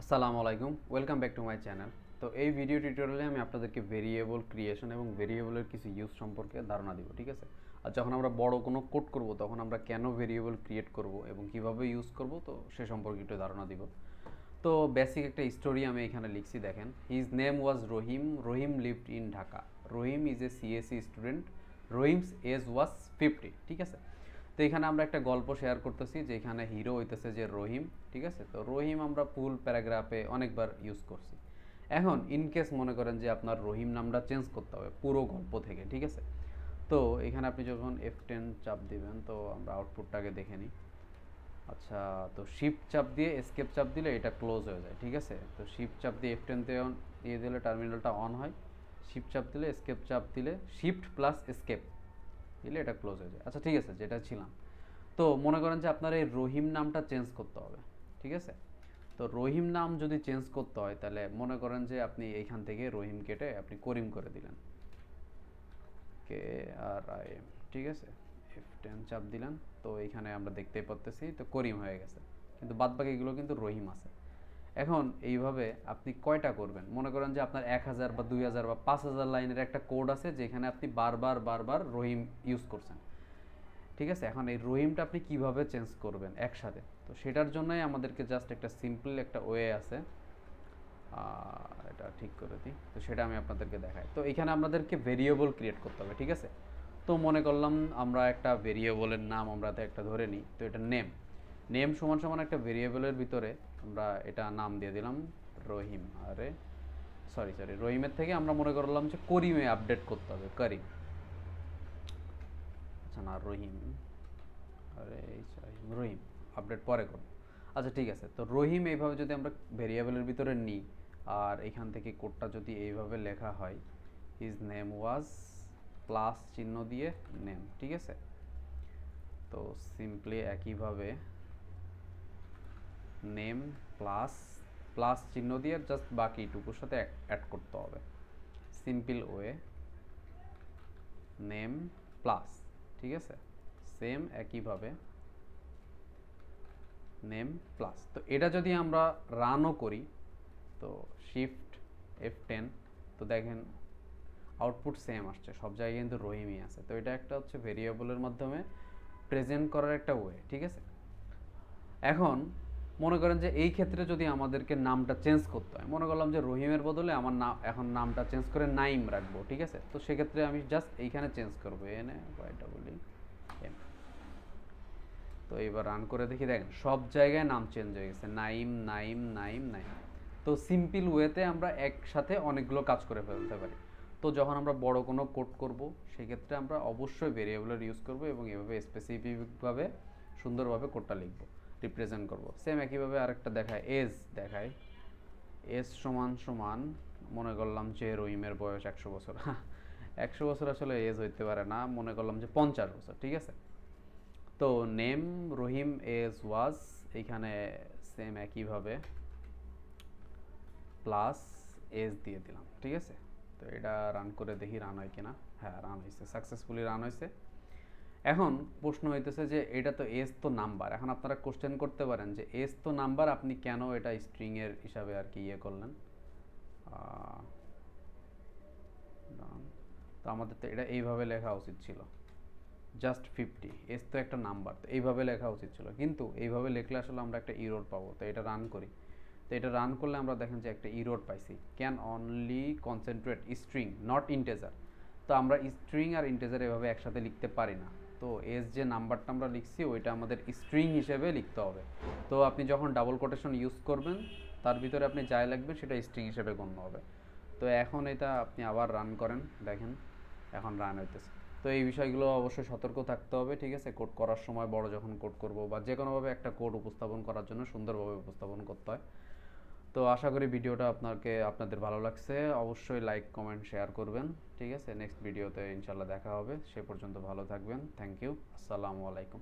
আসসালামু আলাইকুম, welcome back to my channel. তো এই ভিডিও টিউটোরিয়ালে আমি আপনাদেরকে ভেরিয়েবল ক্রিয়েশন এবং ভেরিয়েবলের কিছু ইউজ সম্পর্কে ধারণা দিব, ঠিক আছে। আর যখন আমরা বড় কোনো কোড করব তখন আমরা কেন ভেরিয়েবল ক্রিয়েট করব এবং কিভাবে ইউজ করব, তো সে সম্পর্কে একটু ধারণা দিব। তো বেসিক একটা স্টোরি আমি এখানে লিখছি, দেখেন। His name was Rahim. Rahim lived in Dhaka. Rahim is a CSC student. Rahim's age was 50, ঠিক আছে। তো এখানে আমরা একটা গল্প শেয়ার করতেছি, যে এখানে হিরো হইতেছে যে রহিম, ঠিক আছে। তো রহিম আমরা ফুল প্যারাগ্রাফে অনেকবার ইউজ করছি। এখন ইনকেস মনে করেন যে আপনার রহিম নামটা চেঞ্জ করতে হবে পুরো গল্প থেকে, ঠিক আছে। তো এখানে আপনি যখন F10 চাপ দিবেন, তো আমরা আউটপুটটাকে দেখে নিই। আচ্ছা, তো শিফট চাপ দিয়ে এসকেপ চাপ দিলে এটা ক্লোজ হয়ে যায়, ঠিক আছে। তো শিফট চাপ দিয়ে F10 দিয়ে দিলে টার্মিনালটা অন হয়। শিফট চাপ দিলে, এসকেপ চাপ দিলে, শিফট প্লাস এসকেপ দিলে এটা ক্লোজ হয়ে যায়। আচ্ছা, ঠিক আছে, যেটা ছিলাম। তো মনে করেন যে আপনার এই রহিম নামটা চেঞ্জ করতে হবে, ঠিক আছে। তো রহিম নাম যদি চেঞ্জ করতে হয়, তাহলে মনে করেন যে আপনি এইখান থেকে রহিম কেটে আপনি করিম করে দিলেন, KRIM, ঠিক আছে। F10 চাপ দিলেন, তো এইখানে আমরা দেখতেই পাচ্ছি তো করিম হয়ে গেছে, কিন্তু বাদবাকিগুলো কিন্তু রহিম আছে। এখন এইভাবে আপনি কয়টা করবেন? মনে করেন যে আপনার 1000 বা 2000 বা 5000 লাইনের একটা কোড আছে, যেখানে আপনি বারবার বারবার রহিম ইউজ করছেন, ঠিক আছে। এখন এই রহিমটা আপনি কিভাবে চেঞ্জ করবেন একসাথে? তো সেটার জন্যই আমাদেরকে জাস্ট একটা সিম্পল একটা ওয়ে আছে, এটা ঠিক করে দিই। তো সেটা আমি আপনাদেরকে দেখাই। তো এখানে আমাদেরকে ভেরিয়েবল ক্রিয়েট করতে হবে, ঠিক আছে। তো মনে করলাম আমরা একটা ভেরিয়েবলের নাম আমরা তো একটা ধরে নিই। তো এটা নেম। নেম সমান সমান একটা ভেরিয়েবলের ভিতরে আমরা এটা নাম দিয়ে দিলাম রহিম। আরে সরি, রহিমের থেকে আমরা মনে করলাম যে করিমে আপডেট করতে হবে, করিম। আচ্ছা, না রহিম, আরে রহিম আপডেট পরে করব। আচ্ছা, ঠিক আছে। তো রহিম এইভাবে যদি আমরা ভেরিয়েবলের ভিতরে নিই, আর এখান থেকে কোডটা যদি এইভাবে লেখা হয়, হিজ নেম ওয়াজ প্লাস চিহ্ন দিয়ে নেম, ঠিক আছে। তো সিম্পলি একইভাবে নেম প্লাস প্লাস চিহ্ন দিয়ে জাস্ট বাকিটুকুর সাথে অ্যাড করতে হবে। সিম্পল ওয়ে নেম প্লাস, ঠিক আছে। সেম একইভাবে নেম প্লাস। তো এটা যদি আমরা রানও করি, তো শিফট F10, তো দেখেন আউটপুট সেম আসছে, সব জায়গায় কিন্তু রহিমই আছে। তো এটা একটা হচ্ছে ভেরিয়েবলের মাধ্যমে প্রেজেন্ট করার একটা ওয়ে, ঠিক আছে। এখন মনে করেন যে এই ক্ষেত্রে যদি আমাদেরকে নামটা চেঞ্জ করতে হয়, মনে করলাম যে রহিমের বদলে আমার নাম এখন নামটা চেঞ্জ করে নাইম রাখবো, ঠিক আছে। তো সেক্ষেত্রে আমি জাস্ট এইখানে চেঞ্জ করবো NAYEM। তো এবার রান করে দেখি, দেখেন সব জায়গায় নাম চেঞ্জ হয়ে গেছে, নাইম নাইম নাইম নাইম। তো সিম্পল ওয়েতে আমরা একসাথে অনেকগুলো কাজ করে ফেলতে পারি। তো যখন আমরা বড় কোনো কোড করব, সেক্ষেত্রে আমরা অবশ্যই ভেরিয়েবলের ইউজ করব এবং এভাবে স্পেসিফিকভাবে সুন্দরভাবে কোডটা লিখব, রিপ্রেজেন্ট করব। সেম একইভাবে আরেকটা দেখায়, এজ দেখায়। এজ সমান সমান মনে করলাম যে রহিমের বয়স 100 বছর। 100 বছর আসলে এজ হইতে পারে না, মনে করলাম যে 50 বছর, ঠিক আছে। তো নেম রহিম এজ ওয়াজ, এইখানে সেম একইভাবে প্লাস এজ দিয়ে দিলাম, ঠিক আছে। তো এটা রান করে দেখি রান হয় কিনা। হ্যাঁ, রান হয়েছে, সাকসেসফুলি রান হয়েছে। এখন প্রশ্ন হইতেছে যে এটা তো এজ তো নাম্বার। এখন আপনারা কোশ্চেন করতে পারেন যে এজ তো নাম্বার, আপনি কেন এটা স্ট্রিংয়ের হিসাবে আর কি ইয়ে করলেন। তো আমাদের তো এটা এইভাবে লেখা উচিত ছিল, জাস্ট 50। এস তো একটা নাম্বার, তো এইভাবে লেখা উচিত ছিল, কিন্তু এইভাবে লিখলে আসলে আমরা একটা ইরোর পাবো। তো এটা রান করি। তো এটা রান করলে আমরা দেখেন যে একটা ইরোর পাইছি, can only concentrate string not integer. তো আমরা স্ট্রিং আর ইন্টেজার এভাবে একসাথে লিখতে পারি না। তো এস যে নাম্বারটা আমরা লিখছি, ওইটা আমাদের স্ট্রিং হিসেবে লিখতে হবে। তো আপনি যখন ডাবল কোটেশন ইউজ করবেন, তার ভিতরে আপনি যাই লিখবেন সেটা স্ট্রিং হিসেবে গণ্য হবে। তো এখন এটা আপনি আবার রান করেন, দেখেন এখন রান হইতেছে। তো এই বিষয়গুলো অবশ্যই সতর্ক থাকতে হবে, ঠিক আছে। কোড করার সময় বড় যখন কোড করব বা যে কোনোভাবে একটা কোড উপস্থাপন করার জন্য সুন্দরভাবে উপস্থাপন করতে হয়। তো আশা করি ভিডিওটা আপনাদের ভালো লাগছে। অবশ্যই লাইক কমেন্ট শেয়ার করবেন, ঠিক আছে। নেক্সট ভিডিওতে ইনশাল্লাহ দেখা হবে। সে পর্যন্ত ভালো থাকবেন। Thank you. আসসালামু আলাইকুম।